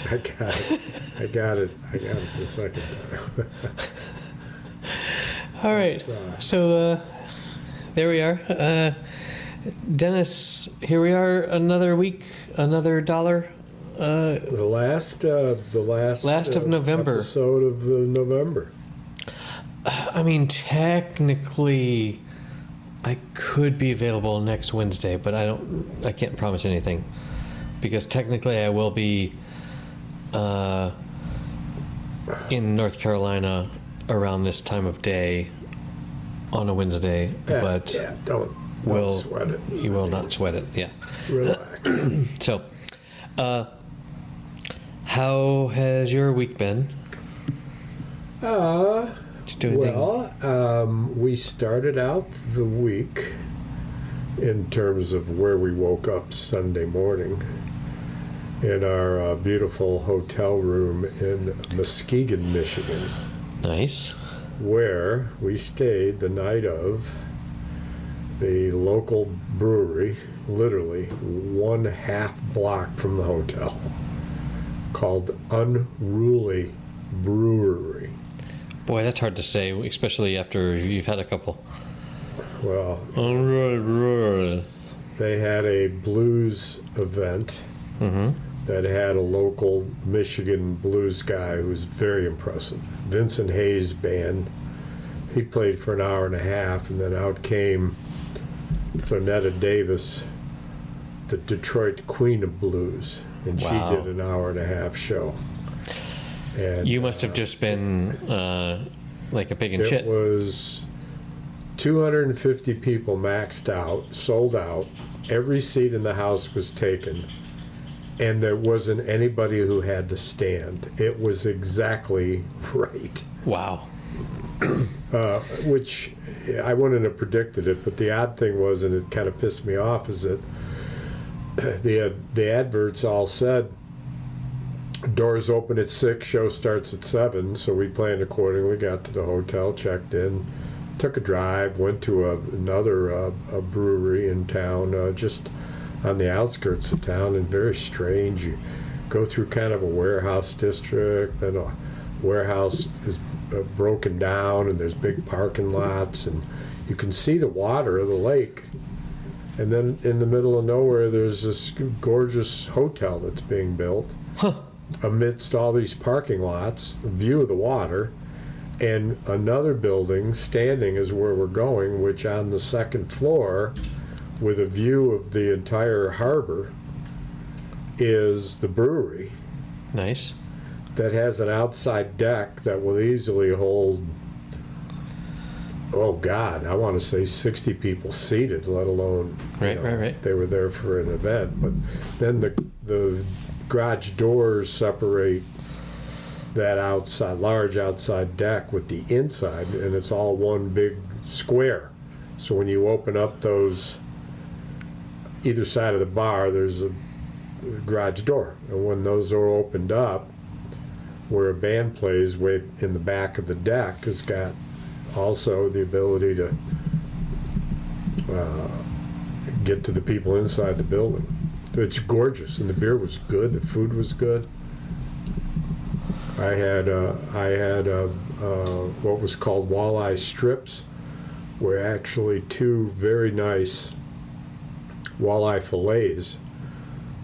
I got it the second time. All right. So there we are. Dennis, here we are, another week, another dollar. The last of November. Episode of the November. I mean, technically, I could be available next Wednesday, but I can't promise anything, because technically I will be in North Carolina around this time of day on a Wednesday, but don't sweat it. You will not sweat it. Yeah. Relax. So, how has your week been? Did you do anything? We started out the week in terms of where we woke up Sunday morning in our beautiful hotel room in Muskegon, Michigan. Nice. Where we stayed the night of the local brewery, literally 1/2 block from the hotel, called Unruly Brewery. Boy, that's hard to say, especially after you've had a couple. Well, Unruly. they had a blues event that had a local Michigan blues guy who was very impressive. Vincent Hayes Band. He played for an hour and a half, and then out came Thornetta Davis, the Detroit Queen of Blues, and Wow. she did an hour and a half show. And You must have just been like a pig in shit. it was 250 people maxed out, sold out. Every seat in the house was taken, and there wasn't anybody who had to stand. It was exactly right. Wow. Which I wouldn't have predicted it, but the odd thing was, and it kind of pissed me off, is that the adverts all said doors open at 6, show starts at 7, so we planned accordingly, got to the hotel, checked in, took a drive, went to another a brewery in town, just on the outskirts of town, and very strange. You go through kind of a warehouse district, then a warehouse is broken down, and there's big parking lots, and you can see the water of the lake. And then in the middle of nowhere, there's this gorgeous hotel that's being built amidst all these parking lots, a view of the water, and another building standing is where we're going, which on the second floor, with a view of the entire harbor, is the brewery. Nice. That has an outside deck that will easily hold, oh God, I want to say 60 people seated, let alone, Right. they were there for an event. But then the garage doors separate that large outside deck with the inside, and it's all one big square. So when you open up those, either side of the bar, there's a garage door. And when those are opened up, where a band plays way in the back of the deck has got also the ability to get to the people inside the building. It's gorgeous, and the beer was good, the food was good. I had what was called walleye strips, were actually 2 very nice walleye fillets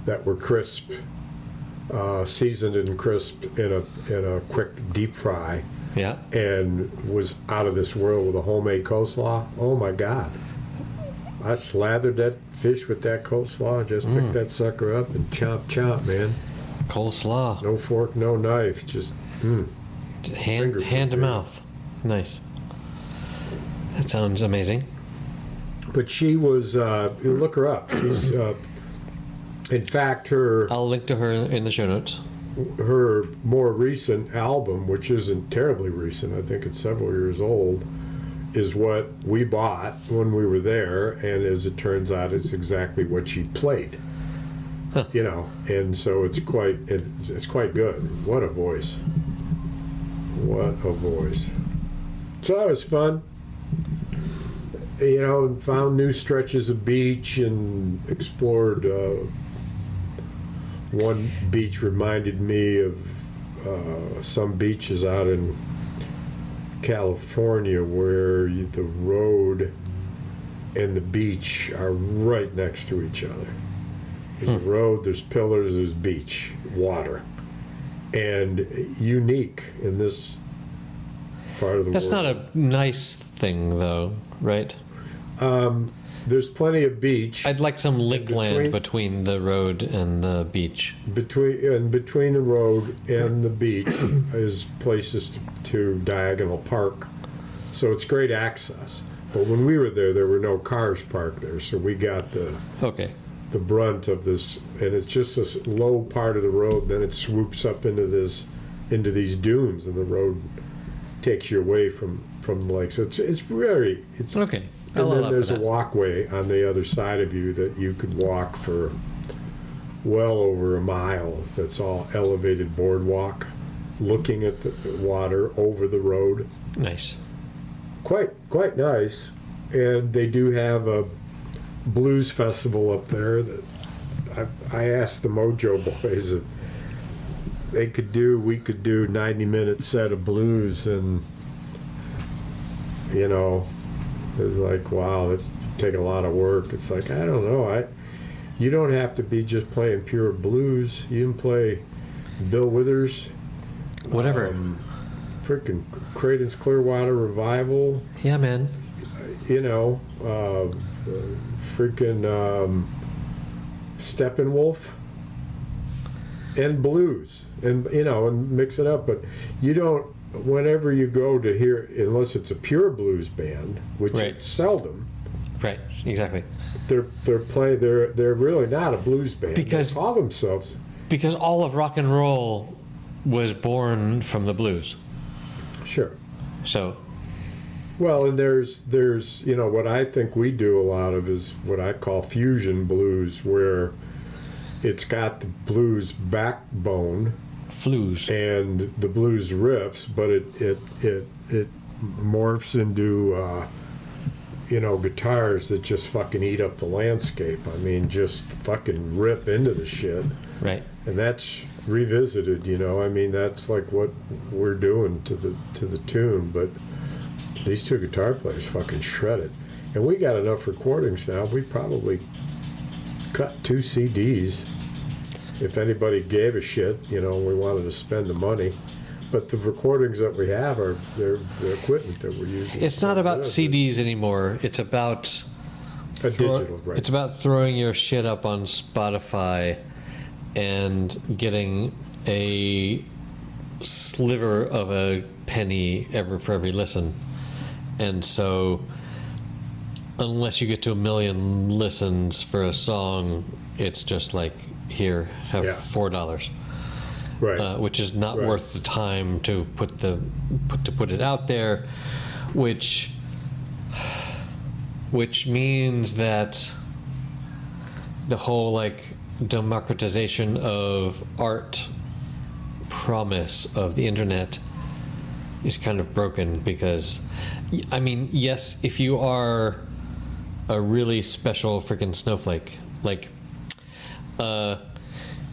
that were crisp, seasoned and crisp in a quick deep fry. Yeah. And was out of this world with a homemade coleslaw. Oh my God. I slathered that fish with that coleslaw, just picked that sucker up and chomp, man. Coleslaw. No fork, no knife, just hand to mouth. Nice. That sounds amazing. But she was, look her up. She's, in fact, I'll link to her in the show notes. Her more recent album, which isn't terribly recent, I think it's several years old, is what we bought when we were there, and as it turns out, it's exactly what she played. Huh. And so it's quite good. What a voice! What a voice! So that was fun. and found new stretches of beach and explored. One beach reminded me of some beaches out in California where the road and the beach are right next to each other. There's a road, there's pillars, there's beach, water. And unique in this part of the That's world. not a nice thing, though, right? There's plenty of beach. I'd like some link between- land between the road and the beach. Between the road and the beach is places to diagonal park. So it's great access. But when we were there were no cars parked there. So we got the brunt of this, and it's just this low part of the road, then it swoops up into these dunes, and the road takes you away from the lake. So it's Okay. and I'll then allow for there's a that. walkway on the other side of you that you could walk for well over a mile. That's all elevated boardwalk, looking at the water over the road. Nice. Quite nice. And they do have a blues festival up there that I asked the Mojo Boys if we could do 90-minute set of blues, and it was like, wow, that's take a lot of work. It's like, I don't know, you don't have to be just playing pure blues. You can play Bill Withers, Whatever. Freaking Creedence Clearwater Revival, Yeah, man. freaking Steppenwolf, and blues, and and mix it up. But you don't. Whenever you go to hear, unless it's a pure blues band, which Right. it's seldom, Right. Exactly. they're really not a blues band. Because- they call themselves. Because all of rock and roll was born from the blues. Sure. So, Well, and there's what I think we do a lot of is what I call fusion blues, where it's got the blues backbone flues. and the blues riffs, but it morphs into guitars that just fucking eat up the landscape. I mean, just fucking rip into the shit, Right. and that's revisited. I mean, that's like what we're doing to the tune, but these two guitar players fucking shred it, and we got enough recordings now. We probably cut 2 CDs. If anybody gave a shit, we wanted to spend the money. But the recordings that we have are the equipment that we're using. It's not about CDs anymore. It's about A digital, right? It's about throwing your shit up on Spotify and getting a sliver of a penny for every listen. And so, unless you get to 1 million listens for a song, it's just like, here, have Yeah. $4, Right. which is not Right. worth the time to put it out there, which means that the whole democratization of art promise of the internet is kind of broken, because I mean, yes, if you are a really special freaking snowflake,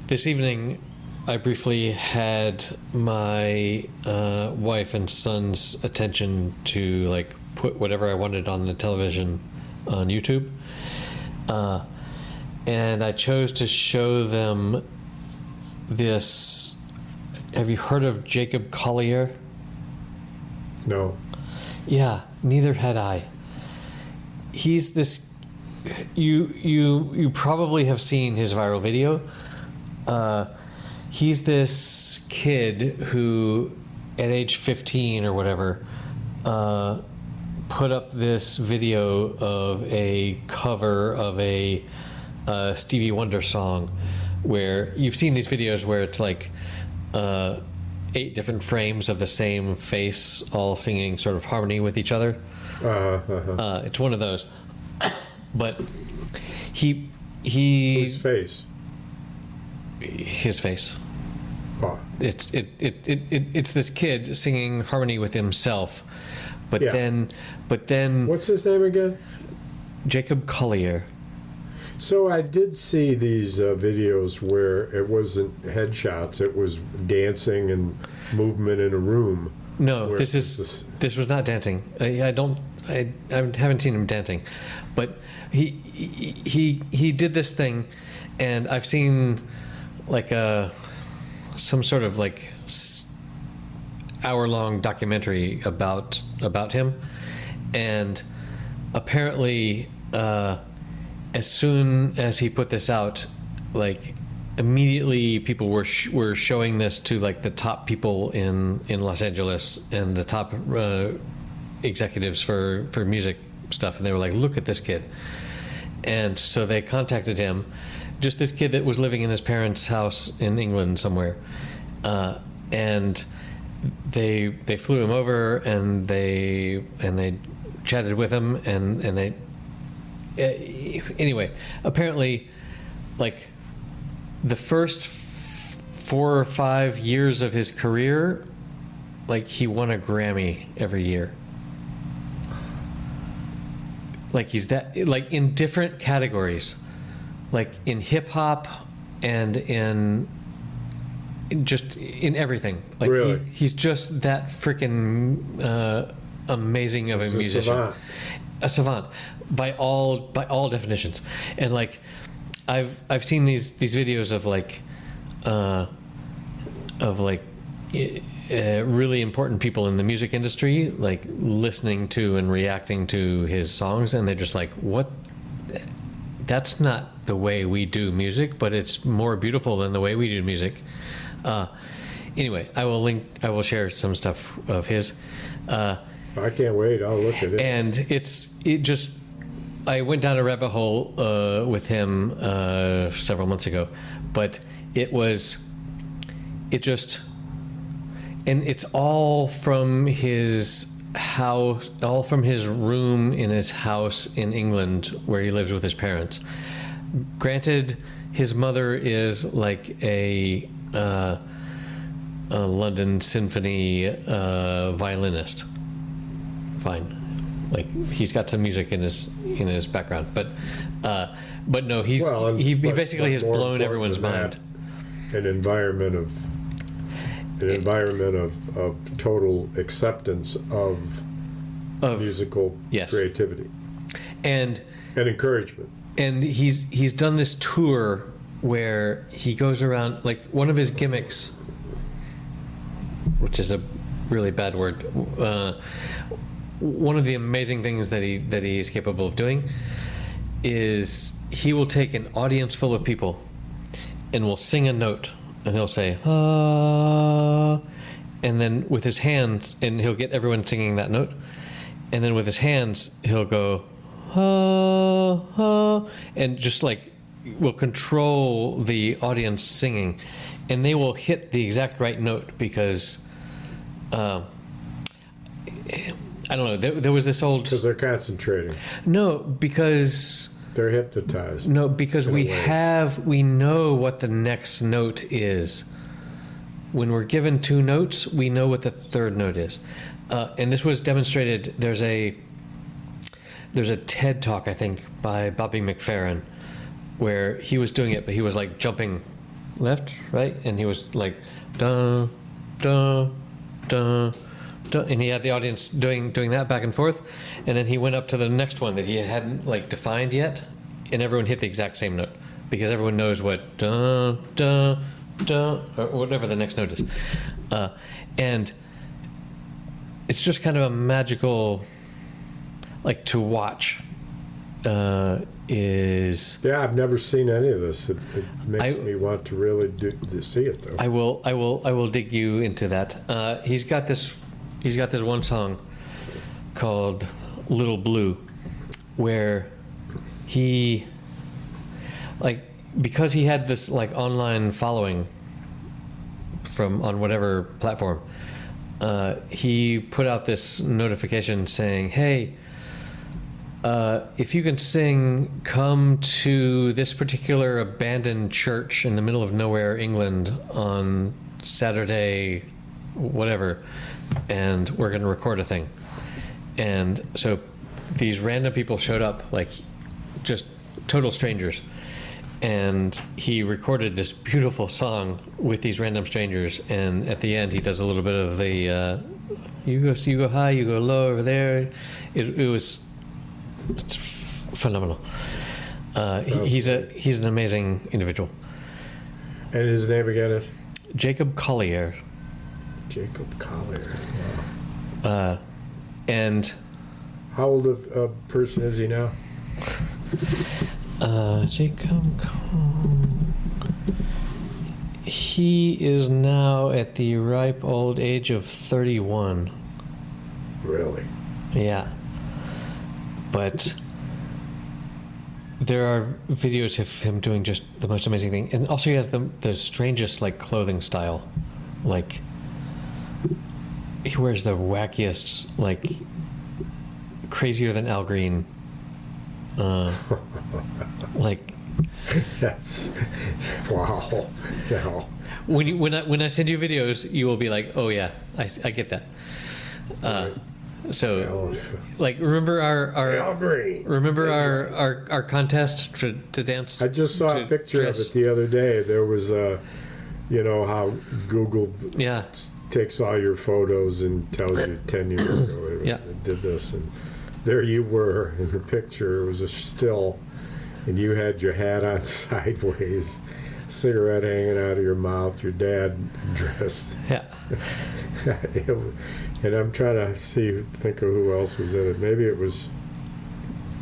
this evening I briefly had my wife and son's attention to put whatever I wanted on the television on YouTube, and I chose to show them this. Have you heard of Jacob Collier? No. Yeah, neither had I. He's this. You probably have seen his viral video. He's this kid who, at age 15 or whatever, put up this video of a cover of a Stevie Wonder song, where you've seen these videos where it's 8 different frames of the same face all singing sort of harmony with each other. It's one of those. But Whose face? his face. Oh, it's this kid singing harmony with himself, but Yeah. then What's his name again? Jacob Collier. So I did see these videos where it wasn't headshots; it was dancing and movement in a room. No, Where this was not dancing. I haven't seen him dancing, but he did this thing, and I've seen like some sort of like hour-long documentary about him, and apparently as soon as he put this out, like immediately people were showing this to like the top people in Los Angeles and the top executives for music stuff, and they were like, look at this kid. And so they contacted him, just this kid that was living in his parents' house in England somewhere, and they flew him over, and they chatted with him, and they anyway, apparently, like the first 4 or 5 years of his career, like he won a Grammy every year. Like he's that, like in different categories, like in hip hop and in just in everything. Like Really? he's just that freaking amazing of a He's a musician. savant. A savant by all definitions. And like I've seen these videos of really important people in the music industry like listening to and reacting to his songs, and they're just like, what, that's not the way we do music, but it's more beautiful than the way we do music. Anyway, I will share some stuff of his. I can't wait. I'll look at it. And I went down a rabbit hole with him several months ago, but and it's all from his house, all from his room in his house in England where he lives with his parents. Granted, his mother is like a London Symphony violinist. Fine, like he's got some music in his background, but no, he basically has blown everyone's mind. An environment of total acceptance of musical creativity and encouragement. And he's done this tour where he goes around, like one of his gimmicks, which is a really bad word. One of the amazing things that he is capable of doing is he will take an audience full of people and will sing a note, and he'll say, ah, and then with his hands, and he'll get everyone singing that note, and then with his hands, he'll go, ah, ah, and just like will control the audience singing, and they will hit the exact right note because, I don't know, there was this old... Because they're concentrating. No, because... They're hypnotized. No, because we know what the next note is. When we're given 2 notes, we know what the third note is. And this was demonstrated, there's a TED Talk, I think, by Bobby McFerrin, where he was doing it, but he was like jumping left, right, and he was like, dun, dun, dun, and he had the audience doing that back and forth, and then he went up to the next one that he hadn't like defined yet, and everyone hit the exact same note because everyone knows what dun dun dun or whatever the next note is, and it's just kind of a magical, like, to watch. I've never seen any of this. It makes me want to really see it though. I will dig you into that. He's got this one song called Little Blue, where he, like, because he had this like online following on whatever platform, he put out this notification saying, hey, if you can sing, come to this particular abandoned church in the middle of nowhere, England, on Saturday, whatever, and we're going to record a thing. And so these random people showed up, like just total strangers. And he recorded this beautiful song with these random strangers. And at the end, he does a little bit of the, you go high, you go low over there. It's phenomenal. He's an amazing individual. And his name again is? Jacob Collier. Jacob Collier. Wow. And how old of a person is he now? Jacob he is now at the ripe old age of 31. Really? Yeah. But there are videos of him doing just the most amazing thing. And also he has the strangest, like, clothing style. Like, he wears the wackiest, like, crazier than Al Green. Like, that's wow. Yeah. When I send you videos, you will be like, oh yeah, I get that. Right. So, like, remember Al Green. remember our contest to dance. I just saw a picture of it the other day. There was a, you know how Google takes all your photos and tells you 10 years ago it did this, and there you were in the picture. It was a still, and you had your hat on sideways, cigarette hanging out of your mouth, your dad dressed. Yeah. And I'm trying to think of who else was in it. Maybe it was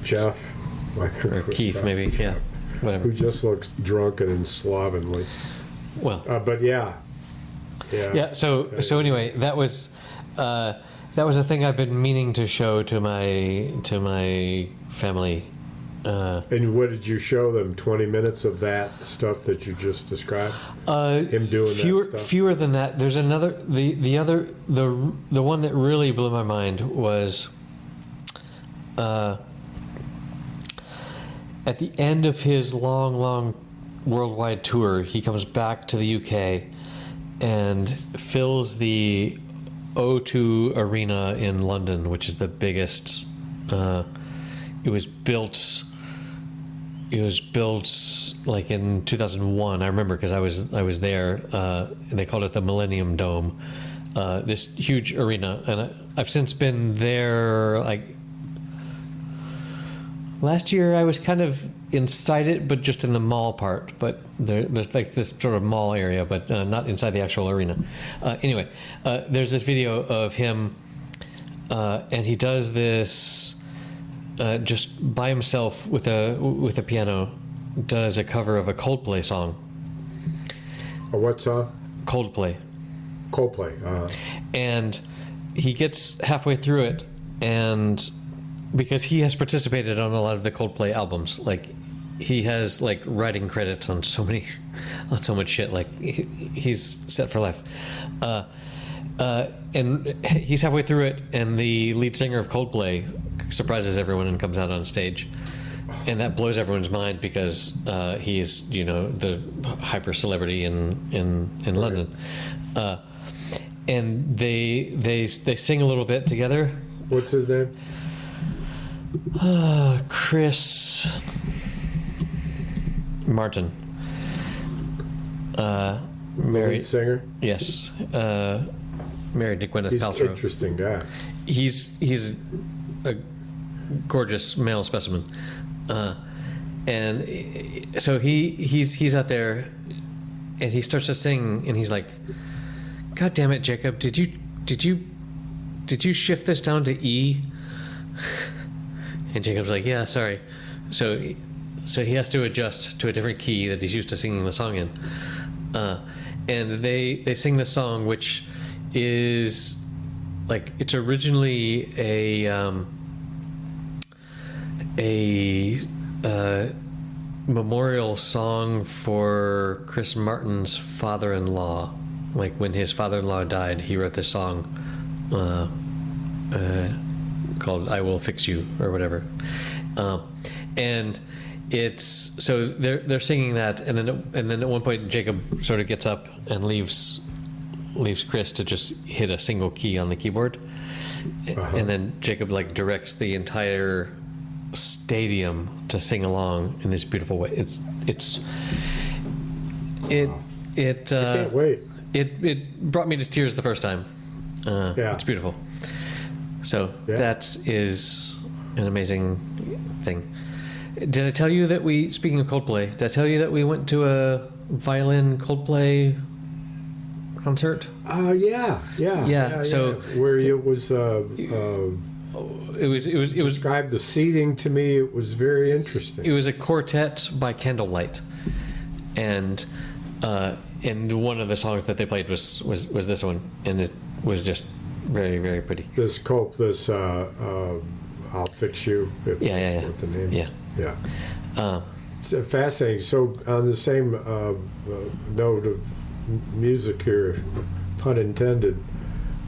Jeff. Or Keith, maybe. Jeff, yeah. Whatever. Who just looks drunken and slovenly. Well. But yeah. Yeah. So anyway, that was a thing I've been meaning to show to my family. And what did you show them? 20 minutes of that stuff that you just described? Him doing that stuff? Fewer than that. There's another. The one that really blew my mind was at the end of his long worldwide tour, he comes back to the UK and fills the O2 Arena in London, which is the biggest. It was built like in 2001. I remember because I was there. They called it the Millennium Dome. This huge arena, and I've since been there. Like last year, I was kind of inside it, but just in the mall part. But there's like this sort of mall area, but not inside the actual arena. Anyway, there's this video of him, and he does this. Just by himself with a piano, does a cover of a Coldplay song. A what song? Coldplay. Coldplay. And he gets halfway through it, and because he has participated on a lot of the Coldplay albums, like he has like writing credits on so much shit. Like he's set for life. And he's halfway through it, and the lead singer of Coldplay surprises everyone and comes out on stage, and that blows everyone's mind because he's the hyper celebrity in London, and they sing a little bit together. What's his name? Chris Martin. Married singer. Yes. Married to Gwyneth Paltrow. He's an interesting guy. He's a gorgeous male specimen, and so he's out there, and he starts to sing, and he's like, "God damn it, Jacob! Did you shift this down to E?" And Jacob's like, "Yeah, sorry." So he has to adjust to a different key that he's used to singing the song in, and they sing the song, which is like it's originally a memorial song for Chris Martin's father-in-law. Like when his father-in-law died, he wrote this song called "I Will Fix You" or whatever, and it's so they're singing that, and then at one point Jacob sort of gets up and leaves leaves Chris to just hit a single key on the keyboard. And then Jacob like directs the entire stadium to sing along in this beautiful way. I can't wait. It brought me to tears the first time. It's beautiful. So that is an amazing thing. Did I tell you that speaking of Coldplay, did I tell you that we went to a violin Coldplay concert? Yeah. So where it was it was described the seating to me. It was very interesting. It was a quartet by candlelight, and one of the songs that they played was this one, and it was just very, very pretty. This I'll Fix You. If that's what the name is. Yeah. It's fascinating. So on the same note of music here, pun intended,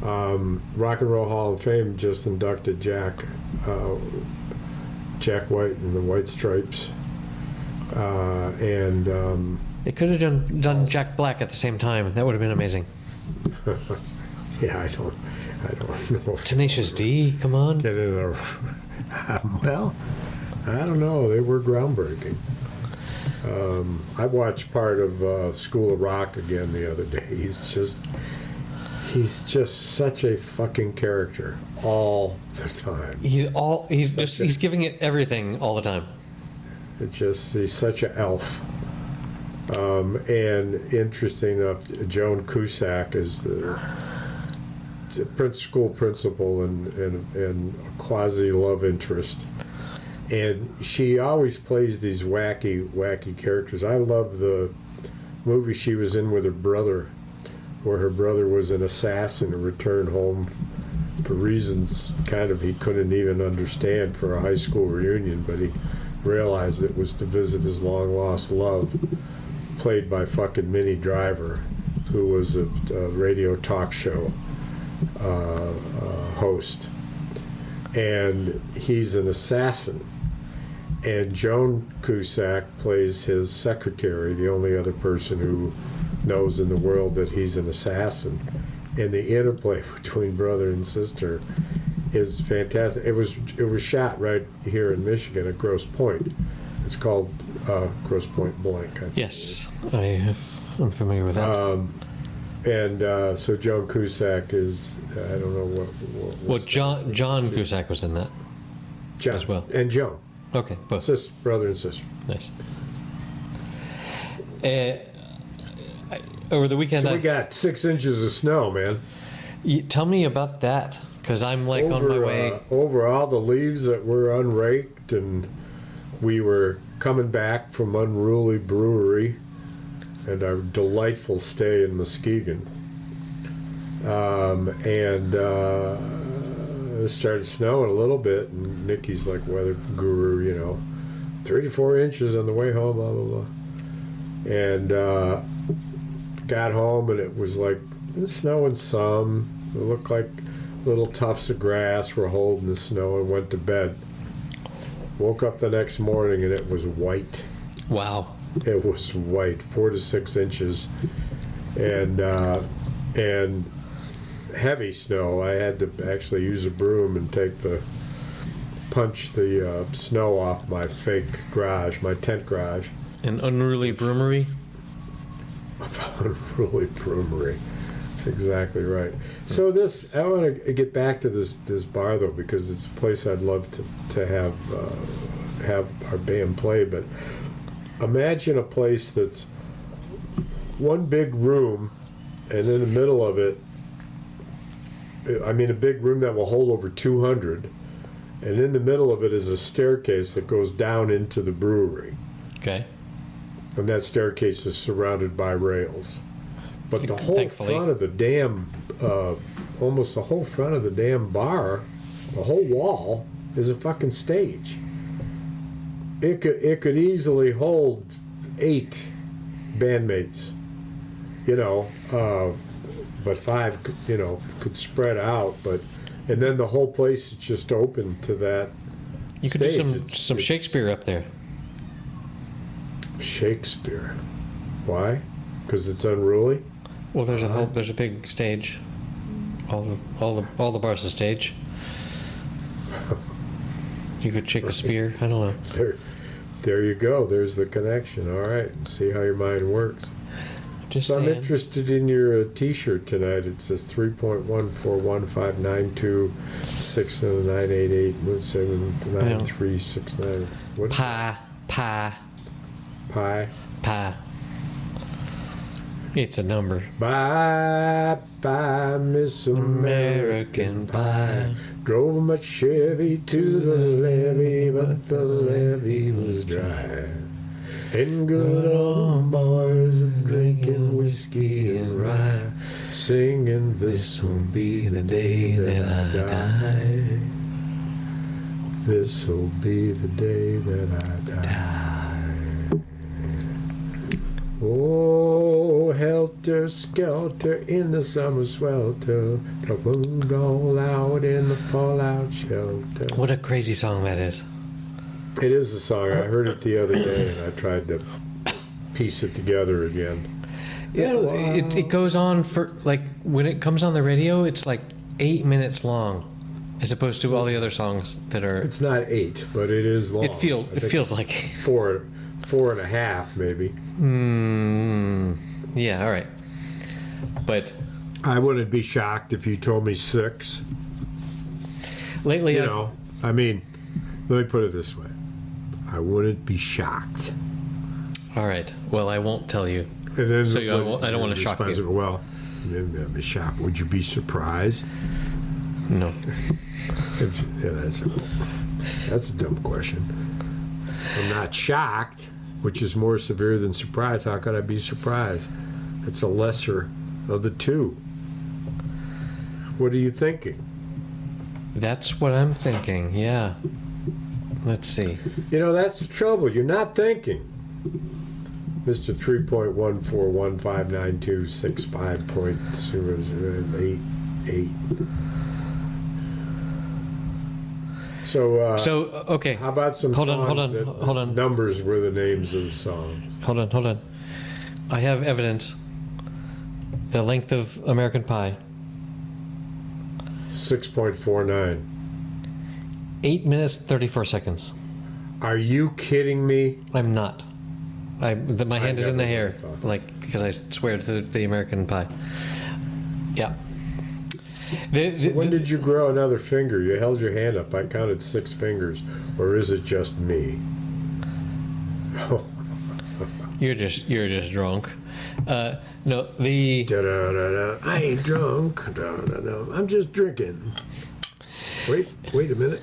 Rock and Roll Hall of Fame just inducted Jack White and the White Stripes, and they could have done Jack Black at the same time. That would have been amazing. I don't know. Tenacious D, come on. Get in a well, I don't know. They were groundbreaking. I watched part of School of Rock again the other day. He's just such a fucking character all the time. He's giving it everything all the time. He's such an elf. And interesting enough, Joan Cusack is the school principal and a quasi love interest. And she always plays these wacky characters. I love the movie she was in with her brother, where her brother was an assassin who returned home for reasons kind of he couldn't even understand for a high school reunion, but he realized it was to visit his long-lost love, played by fucking Minnie Driver, who was a radio talk show host. And he's an assassin. And Joan Cusack plays his secretary, the only other person who knows in the world that he's an assassin. And the interplay between brother and sister is fantastic. It was shot right here in Michigan at Grosse Pointe. It's called Grosse Pointe Blank, I think. Yes, I'm familiar with that. So Joan Cusack is, I don't know what John Cusack was in that John, as well. And Joan. Okay, both. Brother and sister. Nice. Over the weekend, so we got 6 inches of snow, man. Tell me about that, because I'm like on my way. Over all the leaves that were unraked, and we were coming back from Unruly Brewery and our delightful stay in Muskegon. It started snowing a little bit, and Nikki's like weather guru, 3 to 4 inches on the way home, blah, blah, blah. And got home, and it was like snowing some. It looked like little tufts of grass were holding the snow, and went to bed. Woke up the next morning, and it was white. Wow. It was white, 4 to 6 inches. And heavy snow. I had to actually use a broom and punch the snow off my fake garage, my tent garage. An unruly brewery? Unruly brewery. That's exactly right. So I want to get back to this bar though, because it's a place I'd love to have our band play. But imagine a place that's one big room, and in the middle of it, a big room that will hold over 200, and in the middle of it is a staircase that goes down into the brewery. Okay. And that staircase is surrounded by rails. But the whole Thankfully. front of the damn, almost the whole front of the damn bar, the whole wall, is a fucking stage. It could easily hold 8 bandmates, but 5, could spread out. And then the whole place is just open to that. You could stage. do some Shakespeare up there. Shakespeare. Why? Because it's unruly? Well, there's a big stage. All the bars a stage. You could shake a spear. I don't know. There you go. There's the connection. All right. See how your mind works. Just So I'm saying. interested in your T-shirt tonight. It says 3.14159269888179369. What? Pie. Pie. It's a number. Bye, bye, Miss American Pie. Drove my Chevy to the levee, but the levee was dry. And good old boys are drinking whiskey and rye, singing, this'll be the day that I die. This'll be the day that I die. Oh, helter skelter in the summer swelter, the all out in the fallout shelter. What a crazy song that is. It is a song. I heard it the other day, and I tried to piece it together again. It goes on for, like, when it comes on the radio, it's like 8 minutes long, as opposed to all the other songs that are. It's not 8, but it is long. It feels like 4.5 maybe. Yeah, all right. But I wouldn't be shocked if you told me 6. lately, I mean, let me put it this way. I wouldn't be shocked. all right. Well, I won't tell you. And then So I don't want to shock you. Well, maybe I'd be shocked. Would you be surprised? No. Yeah, that's a dumb question. If I'm not shocked, which is more severe than surprised, how could I be surprised? It's a lesser of the two. What are you thinking? That's what I'm thinking. Yeah. Let's see. That's the trouble. You're not thinking. Mr. 3.1415926.5.0088. So, Okay. how about some Hold on, songs hold on. numbers were the names of the songs? Hold on. I have evidence. The length of American Pie. 6.49. 8 minutes, 34 seconds. Are you kidding me? I'm not. My hand is in the never hair, thought that. like, because I swear to the American Pie. Yeah. When did you grow another finger? You held your hand up. I counted 6 fingers. Or is it just me? You're just drunk. No, the Da-da-da-da. I ain't drunk. Da-da-da. I'm just drinking. Wait a minute.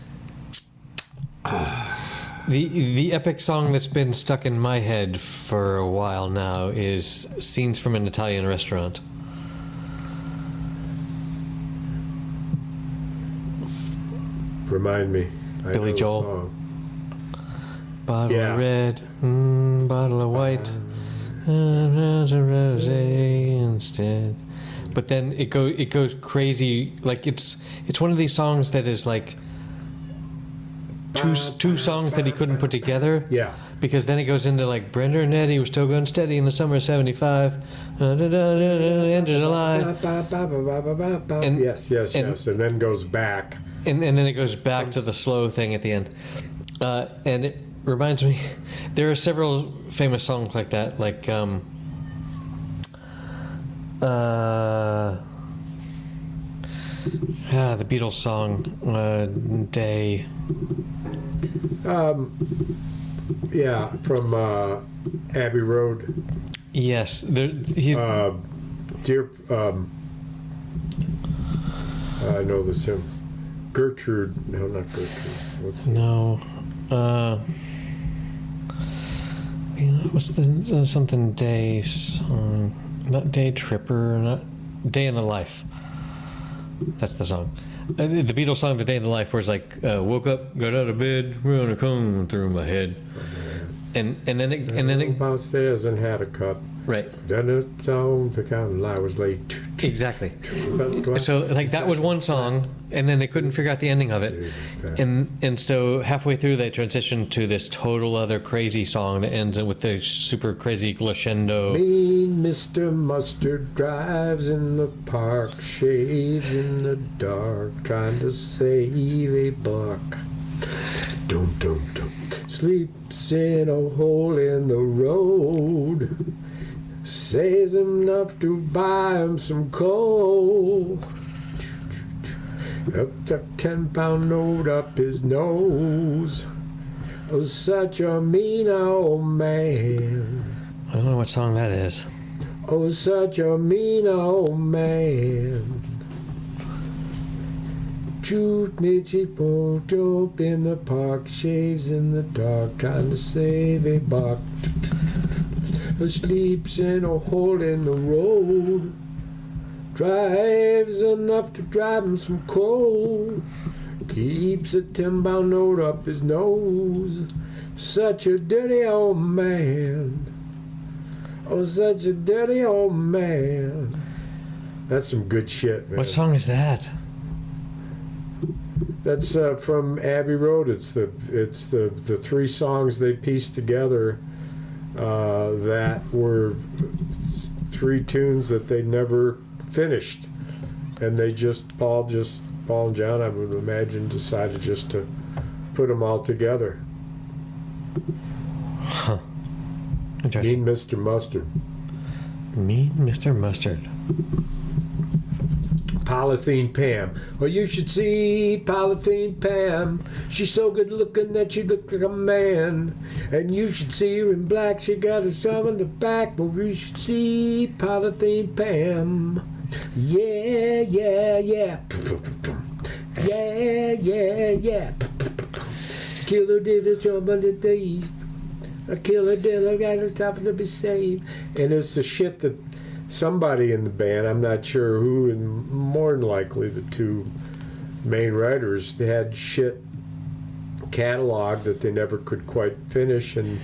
the epic song that's been stuck in my head for a while now is "Scenes from an Italian Restaurant." Remind me. I Billy know the Joel. song. Bottle Yeah. of red, bottle of white, and has a rosé instead. But then it goes crazy. Like it's one of these songs that is like two songs that he couldn't put together. Yeah. Because then it goes into like Brenda and Eddie was still going steady in the summer of '75. End of July. And- Yes. And then goes back. And then it goes back to the slow thing at the end. And it reminds me, there are several famous songs like that, like the Beatles song, Day. Yeah, from Abbey Road. Yes, he's. Dear, I know this him. Gertrude. No, not Gertrude. What's the No. What's the something Day song? Not Day Tripper, not Day in the Life. That's the song. The Beatles song, The Day in the Life, where it's like, woke up, got out of bed, run a comb through my head. And then it downstairs and had a cup. Right. Done it on the counting line was late. Exactly. So like that was one song, and then they couldn't figure out the ending of it, and so halfway through they transitioned to this total other crazy song that ends with the super crazy crescendo. Mean Mr. Mustard drives in the park, shaves in the dark, trying to save a buck. Dum dum dum. Sleeps in a hole in the road. Saves enough to buy him some coal. Hooked a 10-pound note up his nose. Oh, such a mean old man. I don't know what song that is. Oh, such a mean old man. Shoot Mitchy won't jump in the park, shaves in the dark, trying to save a buck. Sleeps in a hole in the road, drives enough to drive him some coal, keeps a 10-pound note up his nose. Such a dirty old man. Oh, such a dirty old man. That's some good shit, man. What song is that? That's from Abbey Road. It's the three songs they pieced together that were three tunes that they never finished, and they Paul and John, I would imagine, decided just to put them all together. Huh. Interesting. Mean Mr. Mustard. Mean Mr. Mustard. Polythene Pam. Well, you should see Polythene Pam. She's so good looking that she looks like a man. And you should see her in black. She got a thumb in the back. But you should see Polythene Pam. Yeah, yeah, yeah. Yeah, yeah, yeah. Killer did his job under the a killer did a guy that's tough to be saved. And it's the shit that somebody in the band, I'm not sure who, and more than likely the two main writers, they had shit catalog that they never could quite finish, and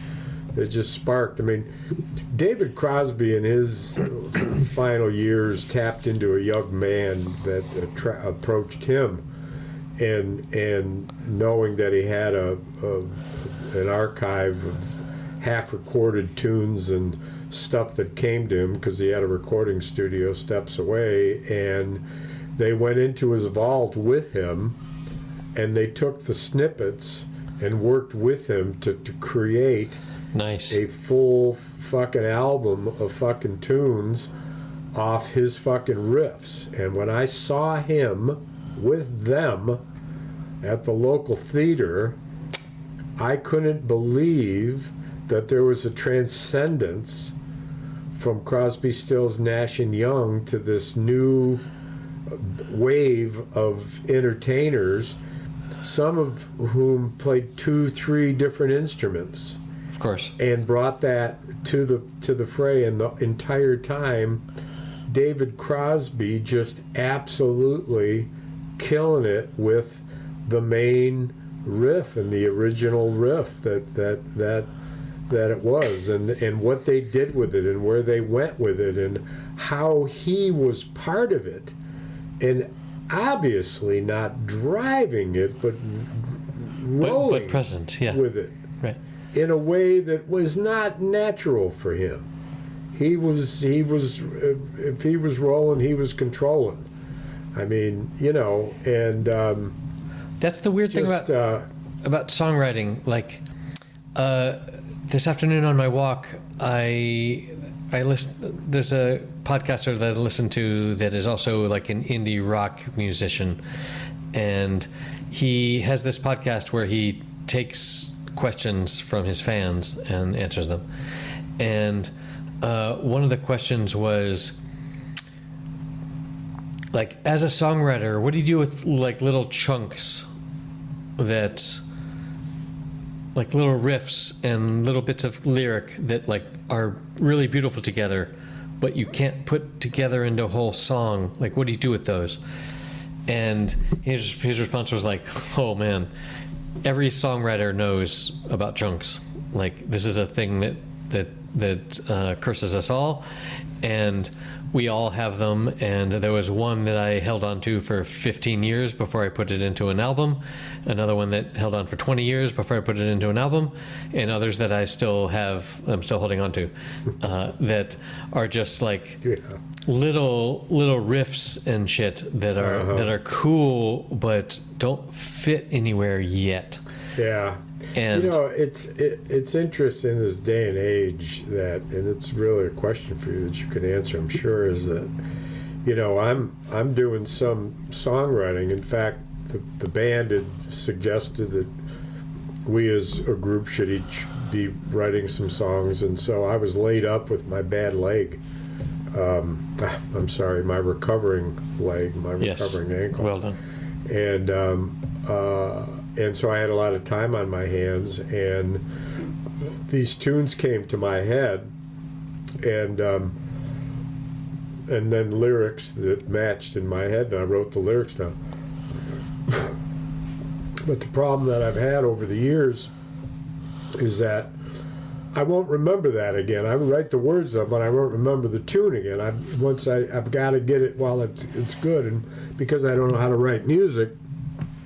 they just sparked. I mean, David Crosby in his final years tapped into a young man that approached him, and knowing that he had an archive of half-recorded tunes and stuff that came to him because he had a recording studio steps away, and they went into his vault with him, and they took the snippets and worked with him to create a full fucking album of fucking tunes off his fucking riffs. And when I saw him with them at the local theater, I couldn't believe that there was a transcendence from Crosby, Stills, Nash and Young to this new wave of entertainers, some of whom played 2-3 different instruments. Of course. And brought that to the fray. And the entire time, David Crosby just absolutely killing it with the main riff and the original riff that it was, and what they did with it and where they went with it and how he was part of it, and obviously not driving it but rolling but present, yeah, with it, right, in a way that was not natural for him. He was if he was rolling, he was controlling. I mean, and that's the weird thing about songwriting. Like this afternoon on my walk, I listen. There's a podcaster that I listen to that is also like an indie rock musician, and he has this podcast where he takes questions from his fans and answers them. And one of the questions was, like, as a songwriter, what do you do with like little chunks that, like little riffs and little bits of lyric that like are really beautiful together, but you can't put together into a whole song? Like, what do you do with those? And his response was like, oh man, every songwriter knows about chunks. Like, this is a thing that that curses us all, and we all have them. And there was one that I held on to for 15 years before I put it into an album, another one that held on for 20 years before I put it into an album, and others that I'm still holding on to, that are just like little riffs and shit that are cool but don't fit anywhere yet. Yeah. And it's interesting in this day and age that, and it's really a question for you that you can answer, I'm sure, is that, I'm doing some songwriting. In fact, the band had suggested that we as a group should each be writing some songs, and so I was laid up with my bad leg. I'm sorry, my recovering leg, my recovering ankle. Well done. And so I had a lot of time on my hands, and these tunes came to my head, and then lyrics that matched in my head, and I wrote the lyrics down. But the problem that I've had over the years is that I won't remember that again. I write the words up, but I won't remember the tune again. I've got to get it while it's good, and because I don't know how to write music.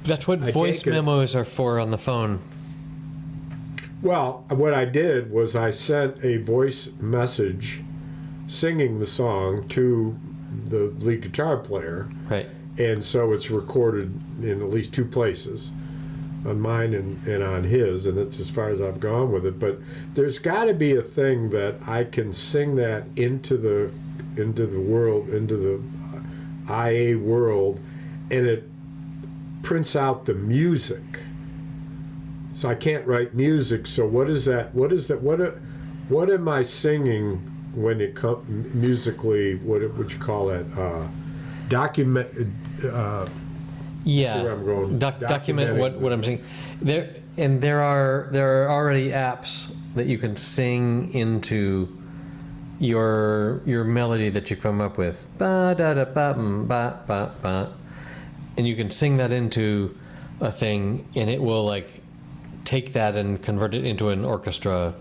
That's what voice memos are for on the phone. Well, what I did was I sent a voice message singing the song to the lead guitar player. Right. And so it's recorded in at least 2 places, on mine and on his, and that's as far as I've gone with it. But there's got to be a thing that I can sing that into the world, into the IA world, and it prints out the music. So I can't write music. So what is that? What am I singing when it comes musically? What would you call it? Document. Yeah. See where I'm going. Document what I'm saying. There are already apps that you can sing into your melody that you come up with. Ba da da ba ba ba ba. And you can sing that into a thing, and it will like take that and convert it into an orchestra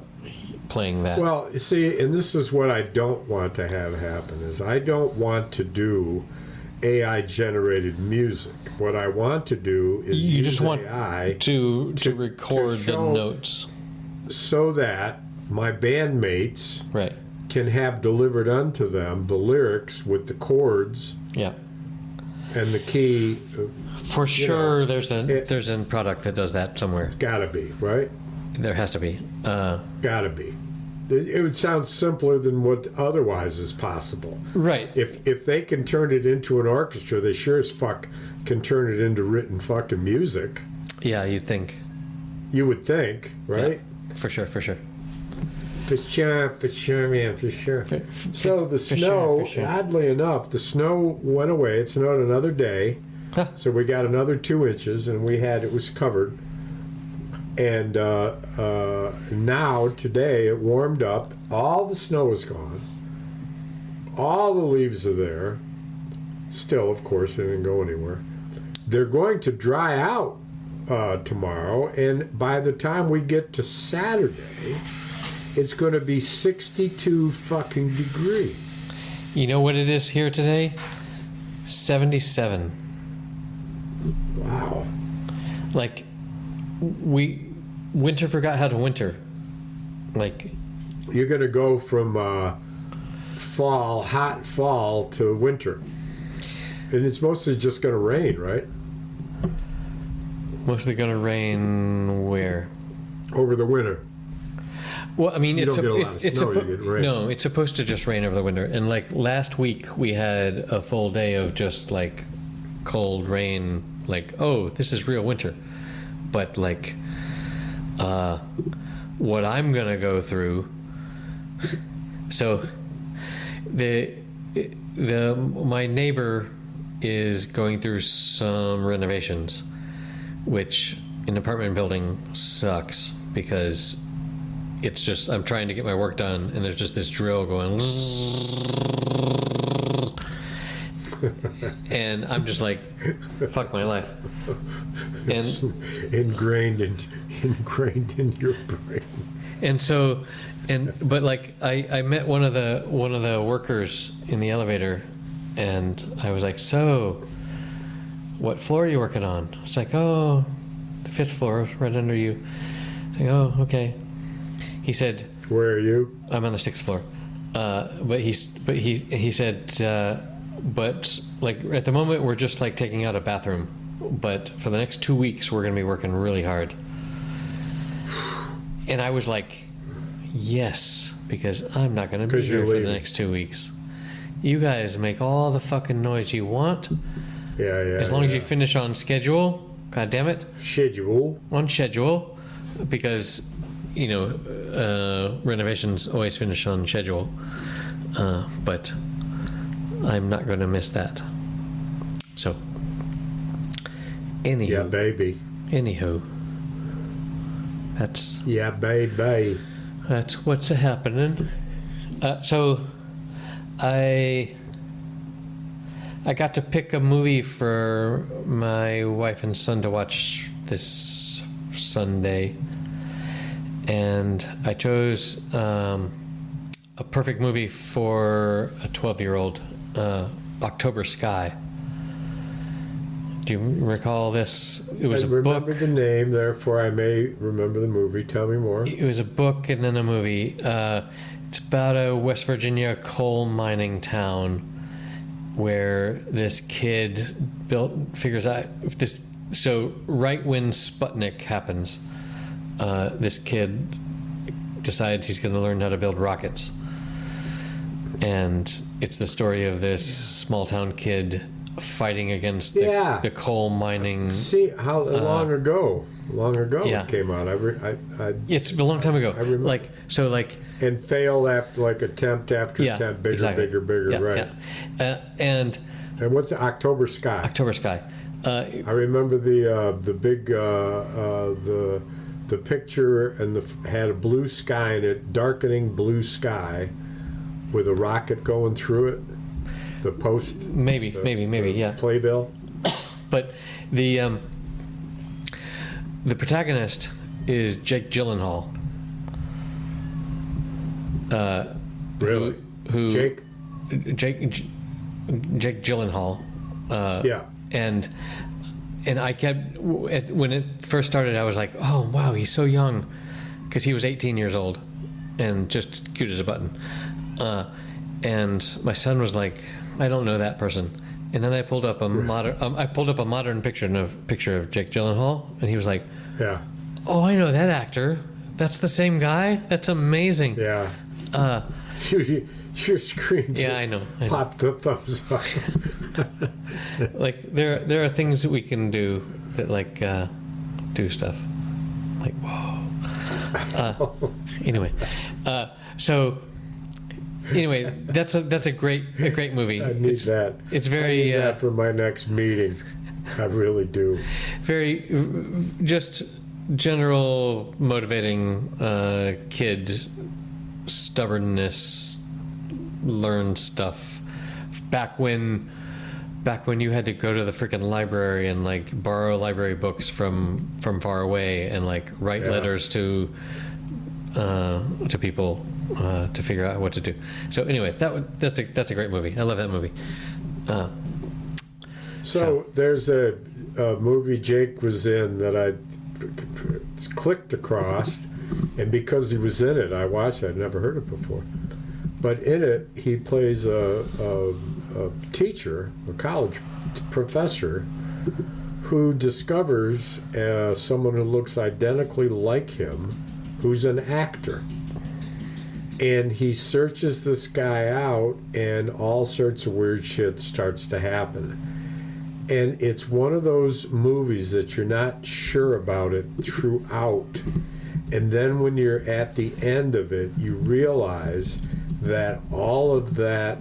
playing that. Well, see, and this is what I don't want to have happen, is I don't want to do AI generated music. What I want to do is you use just want AI to record the notes so that my bandmates right can have delivered unto them the lyrics with the chords. Yeah. And the key. For sure, there's a product that does that somewhere. Gotta be, right? There has to be. Gotta be. It would sound simpler than what otherwise is possible. Right. If they can turn it into an orchestra, they sure as fuck can turn it into written fucking music. Yeah, you'd think. You would think, right? Yeah, for sure. For sure, man, for sure. So the snow, oddly enough, the snow went away. It snowed another day. Huh. So we got another 2 inches, and it was covered. And now, today, it warmed up. All the snow is gone. All the leaves are there. Still, of course, they didn't go anywhere. They're going to dry out tomorrow, and by the time we get to Saturday, it's going to be 62 fucking degrees. You know what it is here today? 77. Wow. Like, winter forgot how to winter. Like, you're going to go from hot fall to winter. And it's mostly just going to rain, right? Mostly going to rain where? Over the winter. Well, I mean, you don't get a lot of snow, you get rain. No, it's supposed to just rain over the winter. And like last week, we had a full day of just like cold rain. Like, oh, this is real winter. But like, what I'm gonna go through. So, my neighbor is going through some renovations, which an apartment building sucks because it's just, I'm trying to get my work done and there's just this drill going and I'm just like, fuck my life. And ingrained in your brain. And so, but like I met one of the workers in the elevator, and I was like, so, what floor are you working on? It's like, oh, the 5th floor, right under you. I go, oh, okay. He said, Where are you? I'm on the 6th floor. But he said, but like at the moment we're just like taking out a bathroom, but for the next 2 weeks we're gonna be working really hard. And I was like, yes, because I'm not gonna be here for the next 2 weeks. You guys make all the fucking noise you want. Yeah. As long as you finish on schedule, god damn it. Schedule. On schedule, because, you know, renovations always finish on schedule. But I'm not going to miss that. So, anywho. Yeah, baby. Anywho. That's... Yeah, baby. That's what's happening. So, I got to pick a movie for my wife and son to watch this Sunday, and I chose a perfect movie for a 12-year-old, October Sky. Do you recall this? It was I a remember book. the name, therefore I may remember the movie. Tell me more. It was a book and then a movie. It's about a West Virginia coal mining town where this kid figures out this. So right when Sputnik happens, this kid decides he's going to learn how to build rockets. And it's the story of this small town kid fighting against the coal mining. See how long ago? Long ago it came out. It's a long time ago. I remember. And failed after attempt after attempt, bigger, exactly. bigger, right? Yeah. And what's the October Sky? October Sky. I remember the big the picture and had a blue sky in it, darkening blue sky, with a rocket going through it. The post. Maybe, yeah. Playbill. But the protagonist is Jake Gyllenhaal. Really? Who? Jake Gyllenhaal. Yeah. And I kept, when it first started, I was like, oh wow, he's so young, because he was 18 years old, and just cute as a button. And my son was like, I don't know that person. And then I pulled up a modern picture of Jake Gyllenhaal, and he was like, yeah. Oh, I know that actor. That's the same guy. That's amazing. Yeah. Your screen just I know. popped the thumbs up. Like there are things that we can do that do stuff. Like whoa. Anyway, so. Anyway, that's a great movie. I need that. It's very. I need that for my next meeting. I really do. Very, just general motivating kid, stubbornness, learn stuff. Back when you had to go to the freaking library and borrow library books from far away and write letters to people. To figure out what to do. So anyway, that's a great movie. I love that movie. So there's a movie Jake was in that I clicked across, and because he was in it, I watched it. I'd never heard it before. But in it, he plays a teacher, a college professor, who discovers someone who looks identically like him, who's an actor. And he searches this guy out, and all sorts of weird shit starts to happen. And it's one of those movies that you're not sure about it throughout. And then when you're at the end of it, you realize that all of that,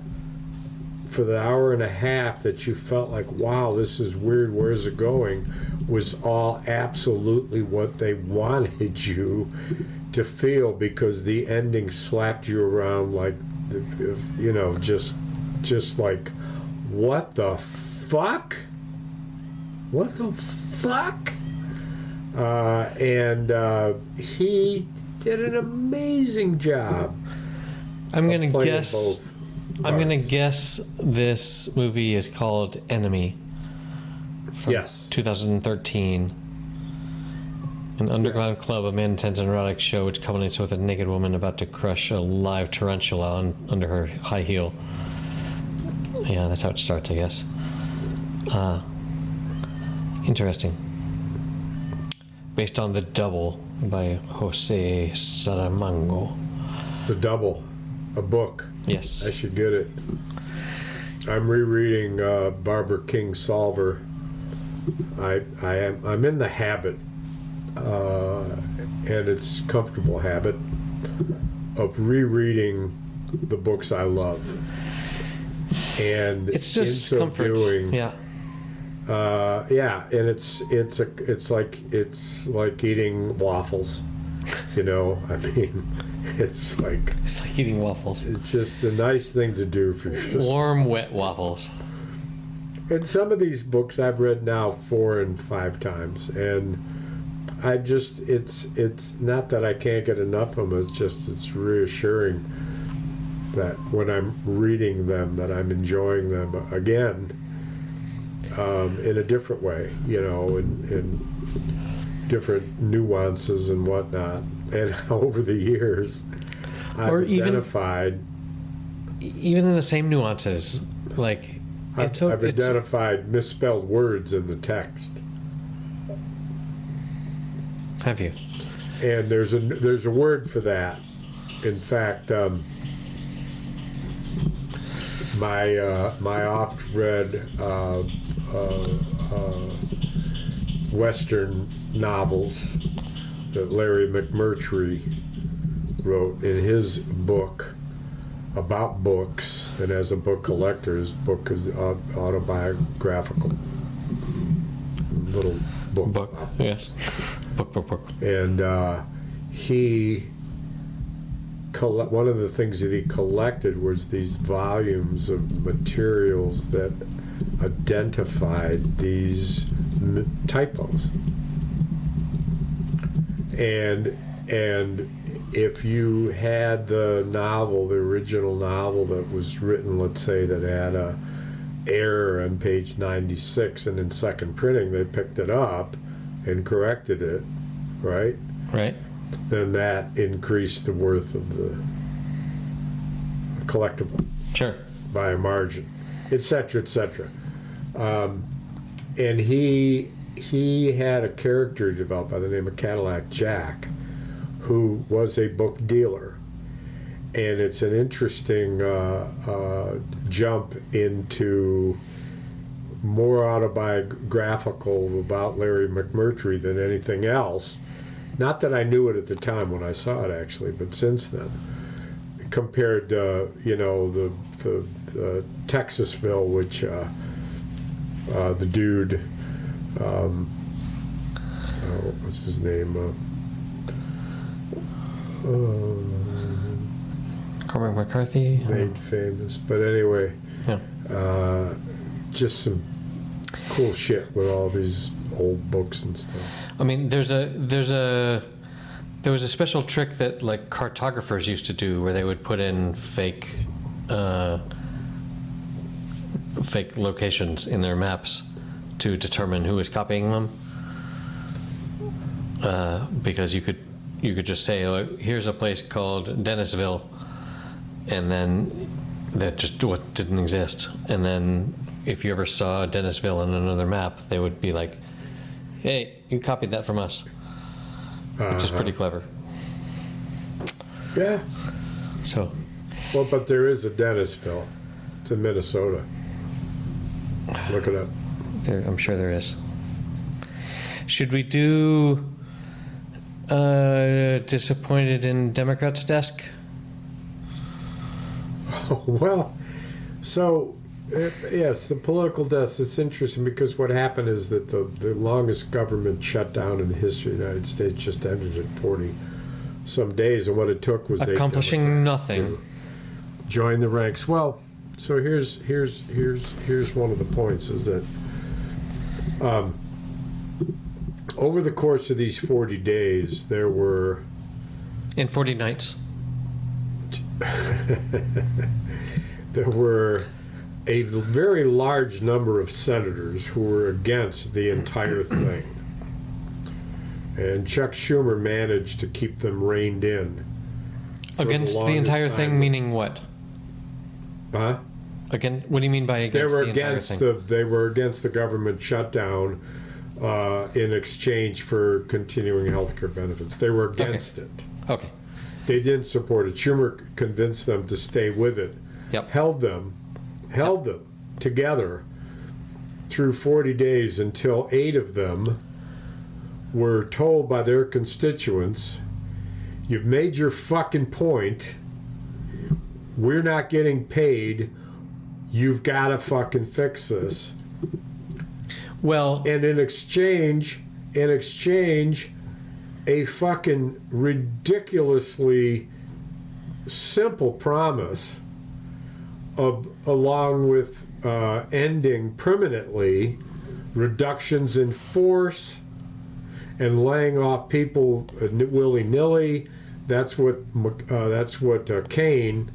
for the hour and a half that you felt like, wow, this is weird, where's it going, was all absolutely what they wanted you to feel, because the ending slapped you around just like, what the fuck? What the fuck? And he did an amazing job. I'm gonna playing guess. both I'm gonna parts. guess this movie is called Enemy. From Yes. 2013. An underground club, a man attends an erotic show which culminates with a naked woman about to crush a live tarantula under her high heel. Yeah, that's how it starts, I guess. Interesting. Based on The Double by Jose Saramago. The Double, a book. Yes. I should get it. I'm rereading Barbara King Solver. I'm in the habit, and it's a comfortable habit, of rereading the books I love. And It's just in so comfort. doing, Yeah. yeah, and it's like eating waffles, you know. I mean, it's like eating waffles. it's just a nice thing to do for yourself. Warm, wet waffles. And some of these books I've read now 4 and 5 times, and I just it's not that I can't get enough of them. It's reassuring that when I'm reading them, that I'm enjoying them again, in a different way, you know, in different nuances and whatnot. And over the years, I've identified. Even in the same nuances, like I've identified misspelled words in the text. Have you? And there's a word for that. In fact, my oft-read Western novels that Larry McMurtry wrote in his book about books, and as a book collector, his book is autobiographical. Little book. Yes. Book. And one of the things that he collected was these volumes of materials that identified these typos. And if you had the original novel that was written, let's say, that had a error on page 96, and in second printing they picked it up and corrected it, right? Right. Then that increased the worth of the collectible. Sure. By a margin, etc., etc. And he had a character developed by the name of Cadillac Jack, who was a book dealer. And it's an interesting jump into more autobiographical about Larry McMurtry than anything else. Not that I knew it at the time when I saw it, actually, but since then, compared to, you know, the Texasville, which the dude, what's his name? Cormac McCarthy made famous. But anyway, yeah. Just some cool shit with all these old books and stuff. I mean, there was a special trick that like cartographers used to do, where they would put in fake locations in their maps to determine who was copying them. Because you could just say, oh, here's a place called Dennisville, and then that just didn't exist. And then if you ever saw Dennisville on another map, they would be like, hey, you copied that from us. Which is pretty clever. Yeah. So. Well, but there is a Dennisville. It's in Minnesota. Look it up. I'm sure there is. Should we do disappointed in Democrats' desk? Well, so yes, the political desk. It's interesting because what happened is that the longest government shutdown in the history of the United States just ended at 40 some days, and what it took was accomplishing nothing. Join the ranks. Well, so here's one of the points is that over the course of these 40 days, there were In 40 nights. There were a very large number of senators who were against the entire thing. And Chuck Schumer managed to keep them reined in. Against the entire thing, meaning what? Huh? Again, what do you mean by against the entire thing? They were against the government shutdown in exchange for continuing health care benefits. They were against it. Okay. They didn't support it. Schumer convinced them to stay with it. Yep. Held them together through 40 days until 8 of them were told by their constituents, "You've made your fucking point. We're not getting paid. You've got to fucking fix this." Well, and in exchange, a fucking ridiculously simple promise of, along with ending permanently reductions in force and laying off people willy-nilly. That's what Kane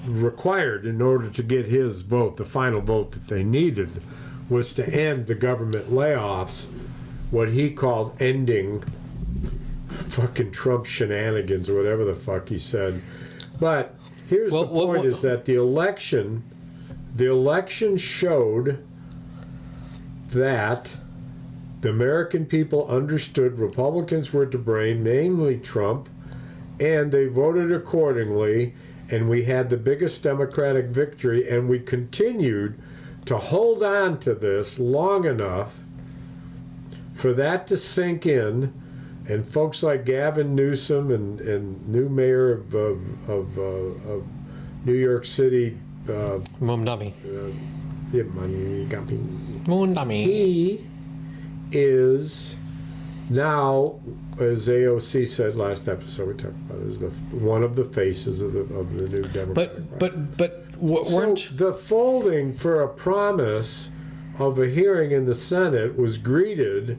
required in order to get his vote, the final vote that they needed, was to end the government layoffs, what he called ending fucking Trump shenanigans or whatever the fuck he said. But here's the point, is that the election showed that the American people understood Republicans were to blame, namely Trump, and they voted accordingly, and we had the biggest Democratic victory, and we continued to hold on to this long enough for that to sink in, and folks like Gavin Newsom and new mayor of New York City, Mumdami. He is now, as AOC said last episode we talked about, is one of the faces of the new Democrat. But weren't the folding for a promise of a hearing in the Senate was greeted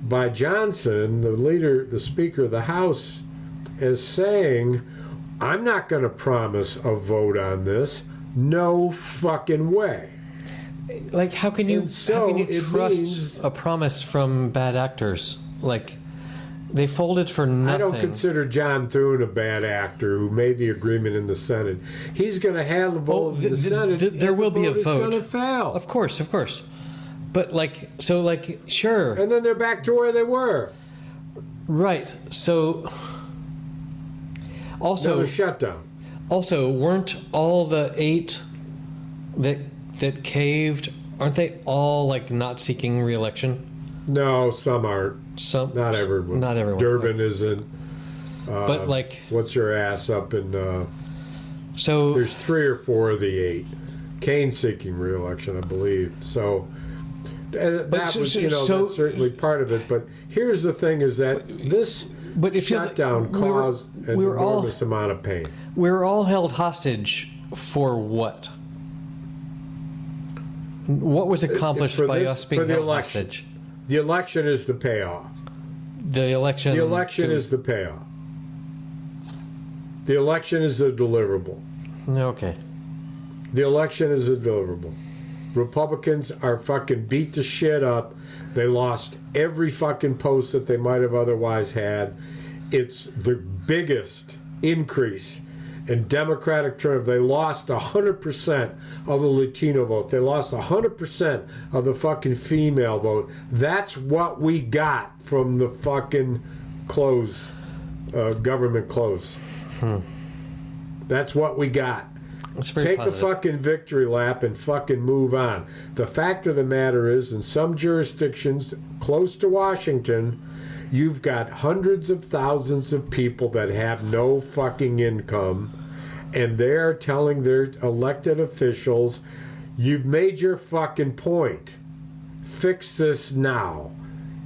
by Johnson, the Speaker of the House, as saying, "I'm not going to promise a vote on this. No fucking way." Like, how can you trust a promise from bad actors? Like, they folded for nothing. I don't consider John Thune a bad actor who made the agreement in the Senate. He's going to have the vote in the Senate. There will be a vote. It's going to fail. Of course. But sure. And then they're back to where they were. Right. So, also another shutdown. Also, weren't all the 8 that caved, aren't they all like not seeking re-election? No, some aren't. Not everyone. Not everyone. Durbin isn't. But like, what's your ass up in? So there's 3 or 4 of the 8. Kane's seeking re-election, I believe. So that's certainly part of it. But here's the thing: is that this shutdown caused an enormous amount of pain. We were all held hostage for what? What was accomplished by us being held hostage? The election is the payoff. The election is the payoff. The election is the deliverable. Okay. The election is a deliverable. Republicans are fucking beat the shit up. They lost every fucking post that they might have otherwise had. It's the biggest increase in Democratic turnout. They lost 100% of the Latino vote. They lost 100% of the fucking female vote. That's what we got from the fucking government close. That's what we got. Take a fucking victory lap and fucking move on. The fact of the matter is, in some jurisdictions close to Washington, you've got hundreds of thousands of people that have no fucking income, and they're telling their elected officials, "You've made your fucking point. Fix this now."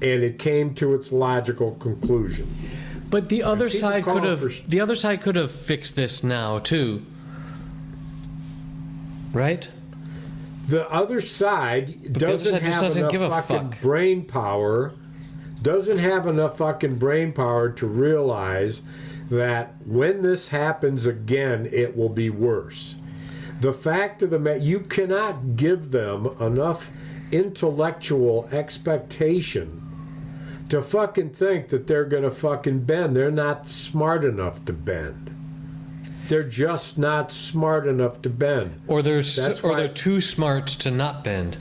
And it came to its logical conclusion. But the other side could have fixed this now too. Right? The other side doesn't have enough fucking brain power, doesn't have enough fucking brain power to realize that when this happens again, it will be worse. The fact of the matter, you cannot give them enough intellectual expectation to fucking think that they're gonna fucking bend. They're not smart enough to bend. They're just not smart enough to bend. Or they're too smart to not bend.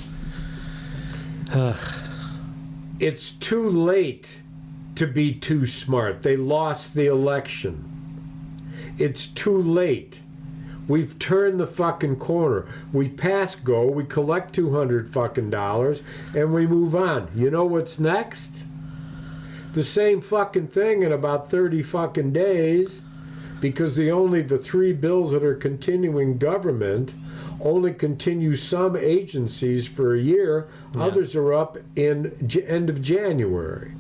It's too late to be too smart. They lost the election. It's too late. We've turned the fucking corner. We pass go, we collect $200 fucking dollars, and we move on. You know what's next? The same fucking thing in about 30 fucking days, because the three bills that are continuing government only continue some agencies for a year. Yeah. Others are up in end of January.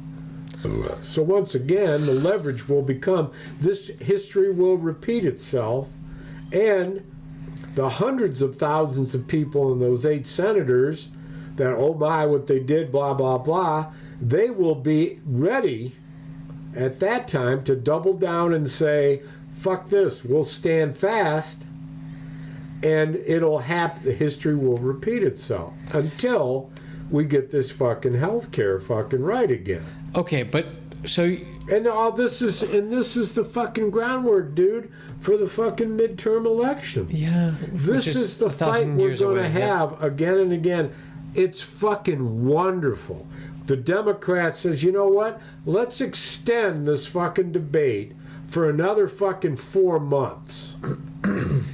So once again, the leverage will become, this history will repeat itself, and the hundreds of thousands of people and those 8 senators that, oh my, what they did, blah, blah, blah, they will be ready at that time to double down and say, fuck this, we'll stand fast, and it'll happen. History will repeat itself until we get this fucking healthcare fucking right again. Okay, but so and all this is the fucking groundwork, dude, for the fucking midterm election. Yeah, this is the fight we're going to have again and again. It's fucking wonderful. The Democrat says, you know what? Let's extend this fucking debate for another fucking 4 months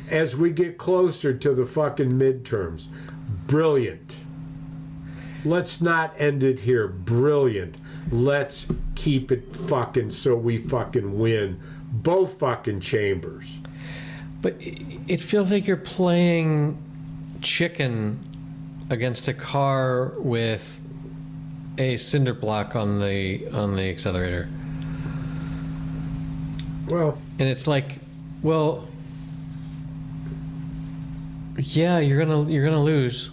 as we get closer to the fucking midterms. Brilliant. Let's not end it here. Brilliant. Let's keep it fucking so we fucking win both fucking chambers. But it feels like you're playing chicken against a car with a cinder block on the accelerator. Well, and it's like, well, yeah, you're gonna lose.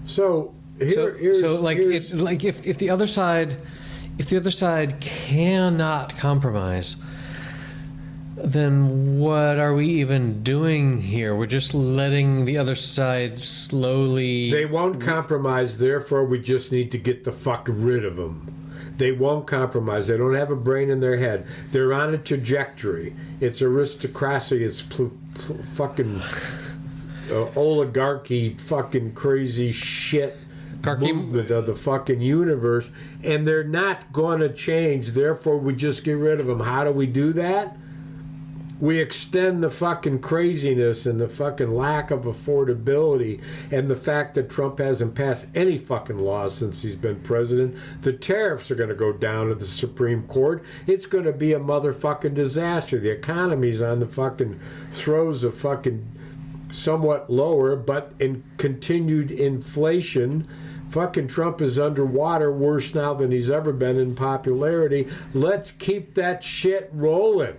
So if the other side cannot compromise, then what are we even doing here? We're just letting the other side slowly. They won't compromise, therefore we just need to get the fuck rid of them. They won't compromise. They don't have a brain in their head. They're on a trajectory. It's aristocracy. It's fucking oligarchy, fucking crazy shit movement of the fucking universe, and they're not going to change. Therefore, we just get rid of them. How do we do that? We extend the fucking craziness and the fucking lack of affordability and the fact that Trump hasn't passed any fucking laws since he's been president. The tariffs are going to go down at the Supreme Court. It's going to be a motherfucking disaster. The economy's on the fucking throes of fucking somewhat lower, but in continued inflation. Fucking Trump is underwater worse now than he's ever been in popularity. Let's keep that shit rolling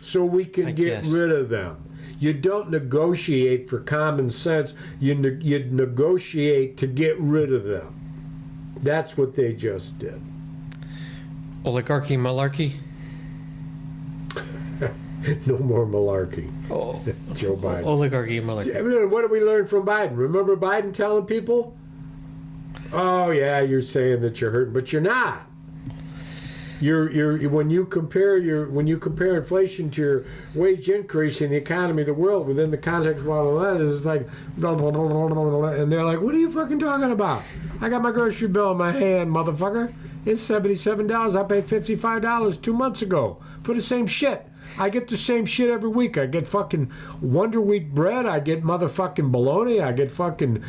so we can get rid of them. You don't negotiate for common sense. You negotiate to get rid of them. That's what they just did. Oligarchy Malarkey? No more malarkey. Oh, Joe Biden. Oligarchy Malarkey. I mean, what did we learn from Biden? Remember Biden telling people, "Oh yeah, you're saying that you're hurting, but you're not. You're when you compare inflation to your wage increase in the economy of the world within the context of all of that, it's like blah, blah, blah, blah, blah, blah, and they're like, what are you fucking talking about? I got my grocery bill in my hand, motherfucker. It's $77. I paid $55 2 months ago for the same shit. I get the same shit every week. I get fucking Wonder Wheat bread. I get motherfucking bologna. I get fucking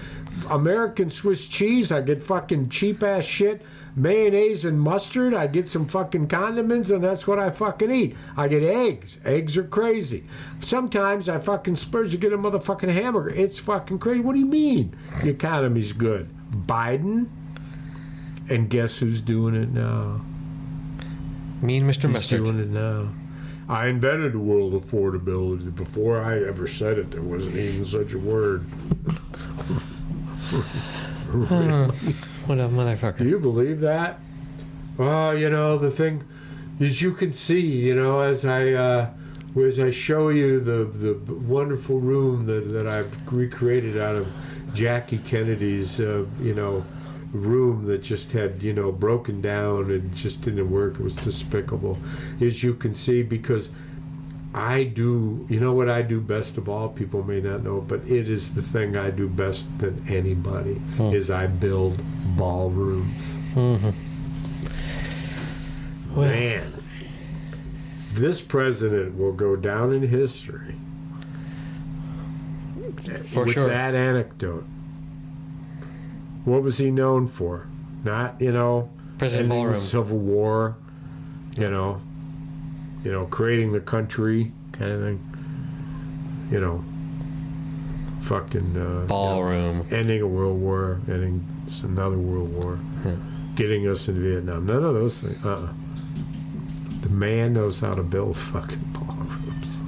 American Swiss cheese. I get fucking cheap ass shit, mayonnaise and mustard. I get some fucking condiments, and that's what I fucking eat. I get eggs. Eggs are crazy. Sometimes I fucking splurge to get a motherfucking hamburger. It's fucking crazy. What do you mean the economy's good? Biden? And guess who's doing it now? Me and Mr. Mustard. He's doing it now. I invented the word affordability. Before I ever said it, there wasn't even such a word. Really? What a motherfucker. Do you believe that? the thing, as you can see, as I show you the wonderful room that I've recreated out of Jackie Kennedy's, room that just had, broken down and just didn't work. It was despicable, as you can see, because I do, what I do best of all, people may not know, but it is the thing I do best than anybody, is I build ballrooms. Mm-hmm. Well, Man, this president will go down in history for with sure. that anecdote. What was he known for? Not, President ending Ballroom. the Civil War, creating the country kind of thing. Fucking Ballroom. ending a world war, ending another world war, getting us in Vietnam. None of those things. The man knows how to build fucking ballrooms.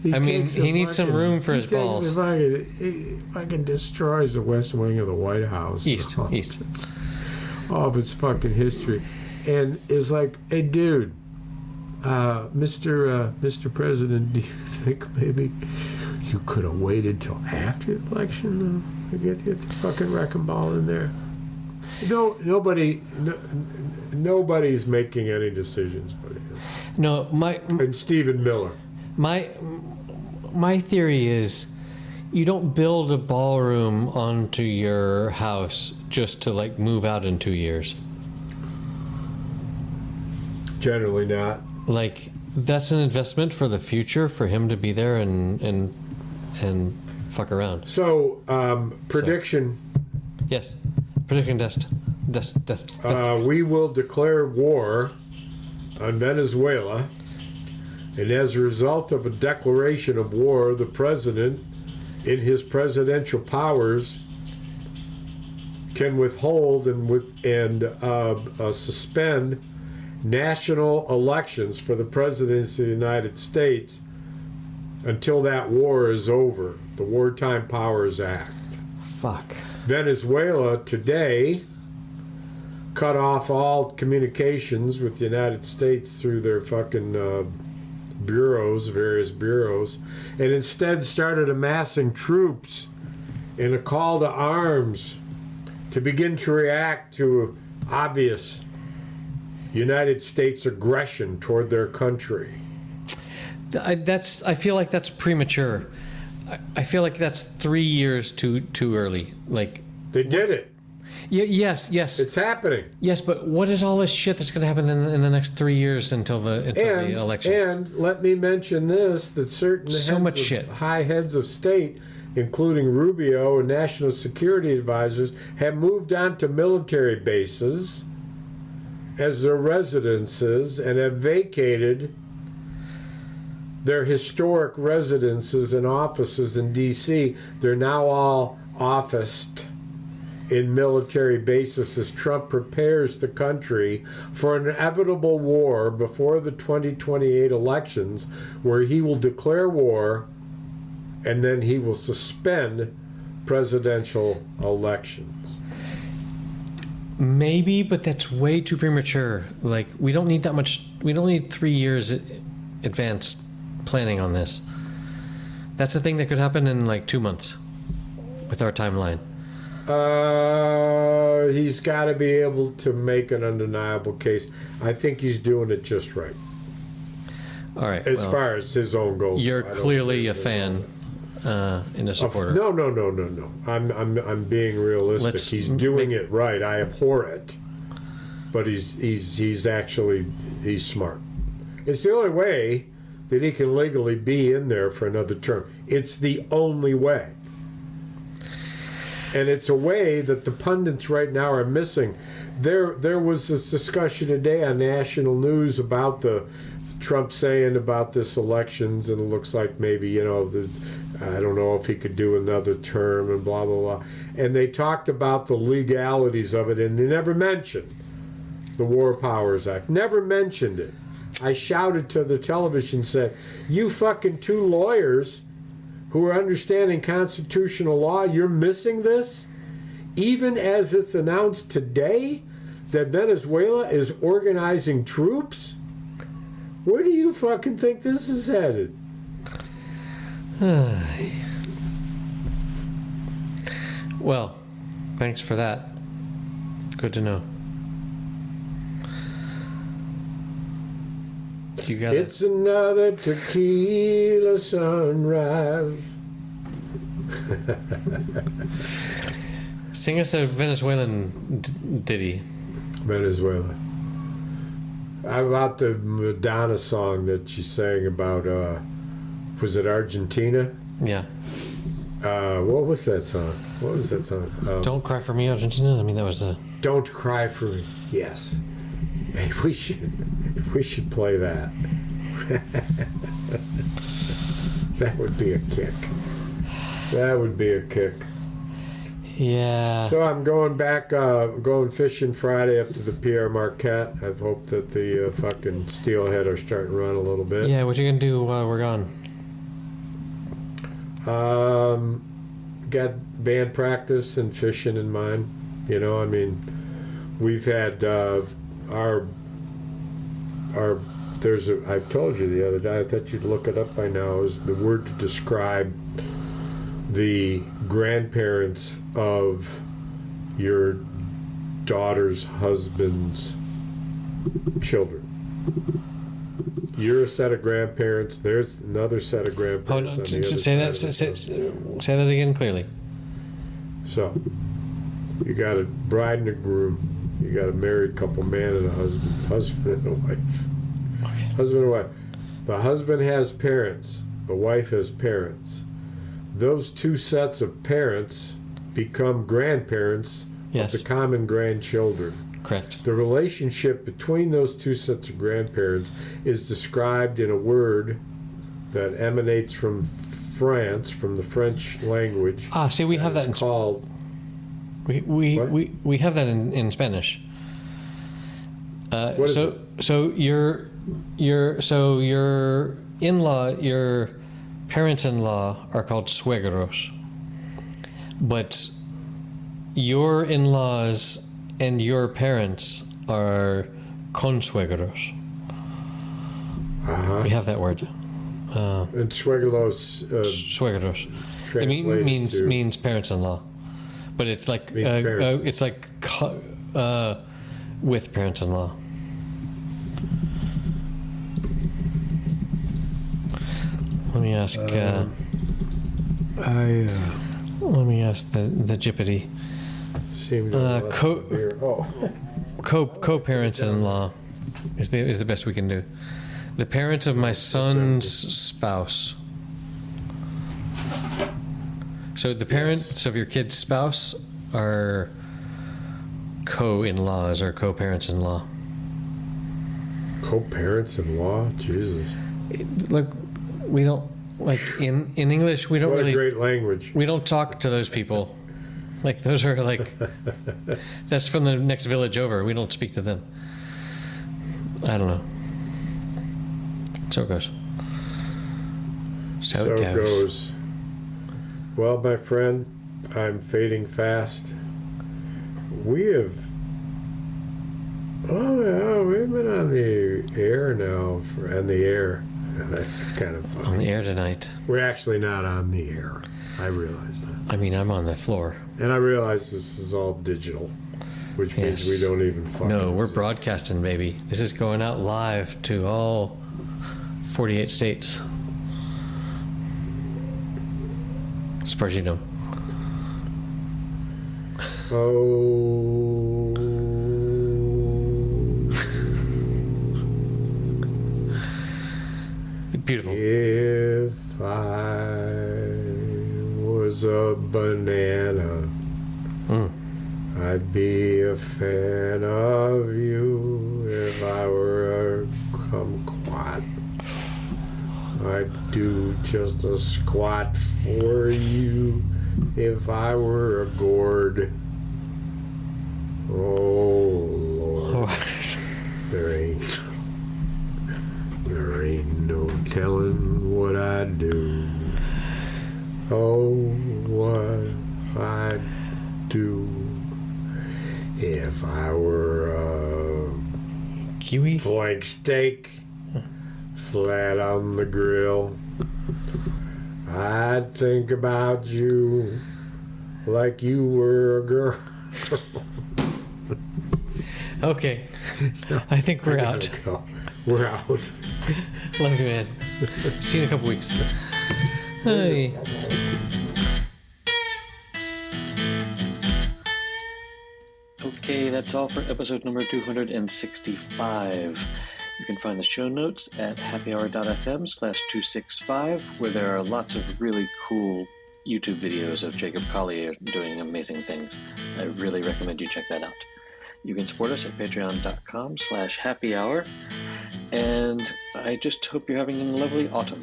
He needs some room for his balls. He fucking destroys the West Wing of the White House. East. All of its fucking history. And is like, hey, dude, Mr. President, do you think maybe you could have waited till after the election to get the fucking wrecking ball in there? Nobody's making any decisions but him. No, And Stephen Miller. my theory is you don't build a ballroom onto your house just to move out in 2 years. Generally not. That's an investment for the future for him to be there and fuck around. So, prediction. Yes. Prediction test. We will declare war on Venezuela, and as a result of a declaration of war, the president, in his presidential powers, can withhold and suspend national elections for the presidency of the United States until that war is over. The Wartime Powers Act. Fuck. Venezuela today cut off all communications with the United States through their fucking various bureaus, and instead started amassing troops in a call to arms to begin to react to obvious United States aggression toward their country. I feel like that's premature. I feel like that's 3 years too early. They did it. Yes. It's happening. Yes, but what is all this shit that's going to happen in the next 3 years until the election? And let me mention this: that certain high heads of state, including Rubio and national security advisors, have moved on to military bases as their residences and have vacated their historic residences and offices in D.C. They're now all officed in military bases as Trump prepares the country for an inevitable war before the 2028 elections, where he will declare war and then he will suspend presidential elections. Maybe, but that's way too premature. We don't need that much. We don't need 3 years advanced planning on this. That's a thing that could happen in 2 months with our timeline. He's got to be able to make an undeniable case. I think he's doing it just right. All right. As far as his own goals. You're clearly a fan and a supporter. No. I'm being realistic. He's doing it right. I abhor it, but he's actually smart. It's the only way that he can legally be in there for another term. It's the only way. And it's a way that the pundits right now are missing. There was this discussion today on national news about the Trump saying about this elections, and it looks like maybe, I don't know if he could do another term and blah, blah, blah. And they talked about the legalities of it, and they never mentioned the War Powers Act. Never mentioned it. I shouted to the television, said, you fucking two lawyers who are understanding constitutional law, you're missing this? even as it's announced today that Venezuela is organizing troops? Where do you fucking think this is headed? Well, thanks for that. Good to know. You got It's another tequila sunrise. Sing us a Venezuelan ditty. Venezuela. How about the Madonna song that she sang about, was it Argentina? Yeah. What was that song? Don't Cry for Me, Argentina. I mean, that was a... Don't Cry for Me. Yes. Hey, we should play that. That would be a kick. That would be a kick. Yeah. So I'm going back, going fishing Friday up to the Pierre Marquette. I hope that the fucking steelhead are starting to run a little bit. Yeah, what you gonna do while we're gone? Got band practice and fishing in mind. You know, I mean, we've had our there's a, I told you the other day, I thought you'd look it up by now, is the word to describe the grandparents of your daughter's husband's children. You're a set of grandparents. There's another set of grandparents. Hold on, on the other say that. side Say that again clearly. So, you got a bride and a groom. You got a married couple, man and a husband and a wife. Okay. Husband and wife. The husband has parents. The wife has parents. Those two sets of parents become grandparents Yes. of the common grandchildren. Correct. The relationship between those two sets of grandparents is described in a word that emanates from France, from the French language. See, we have that in called. we have that in Spanish. What is it? So your in-law, your parents-in-law are called suegros, but your in-laws and your parents are consuegros. Uh-huh. We have that word. And suegros Suegros. It translated means parents-in-law, but it's like Means parents. it's like with parents-in-law. Let me ask. Let me ask the Jippity. seem to Co-parents-in-law is the best we can do. The parents of my son's spouse. So the parents of your kid's spouse are co-in-laws or co-parents-in-law. Co-parents-in-law? Jesus. Look, we don't, like, in English, we don't What really... a great language. We don't talk to those people. Like, those are, like... that's from the next village over. We don't speak to them. I don't know. So it goes. So it goes. Well, my friend, I'm fading fast. We have... Oh, yeah, we've been on the air now. On the air. That's kind of funny. On the air tonight. We're actually not on the air. I realize that. I mean, I'm on the floor. And I realize this is all digital, which means we don't even fucking... No, we're broadcasting, baby. This is going out live to all 48 states. As far as you know. Oh... Beautiful. If I was a banana, I'd be a fan of you. If I were a kumquat, I'd do just a squat for you. If I were a gourd, oh Lord, there ain't no telling what I'd do. Oh, what I'd do. If I were a Kiwi? flank steak flat on the grill, I'd think about you like you were a girl. Okay. I think we're out. Go. We're out. Love you, man. See you in a couple weeks. Hey. Okay, that's all for episode number 265. You can find the show notes at happyhour.fm/265, where there are lots of really cool YouTube videos of Jacob Collier doing amazing things. I really recommend you check that out. You can support us at patreon.com/happyhour, and I just hope you're having a lovely autumn.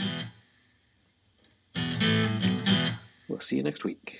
We'll see you next week.